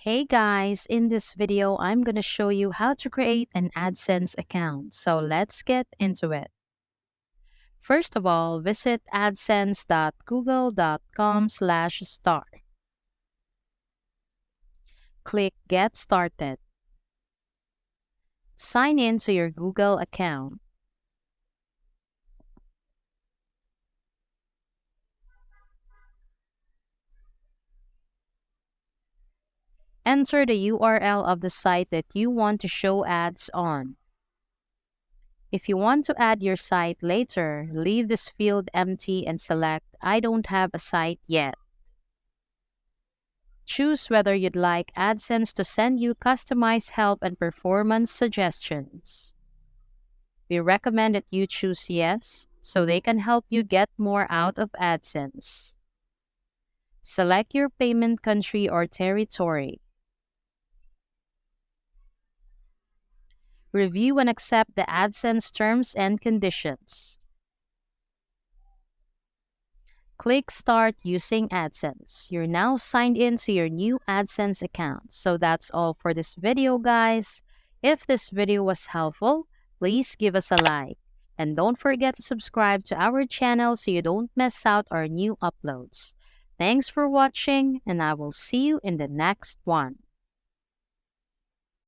Hey guys, in this video, I'm going to show you how to create an AdSense account. So let's get into it. First of all, visit adsense.google.com/start. Click Get Started. Sign in to your Google account. Enter the URL of the site that you want to show ads on. If you want to add your site later, leave this field empty and select I don't have a site yet. Choose whether you'd like AdSense to send you customized help and performance suggestions. We recommend that you choose yes, so they can help you get more out of AdSense. Select your payment country or territory. Review and accept the AdSense terms and conditions. Click Start using AdSense. You're now signed in to your new AdSense account. So that's all for this video, guys. If this video was helpful, please give us a like. And don't forget to subscribe to our channel so you don't miss out our new uploads. Thanks for watching, and I will see you in the next one.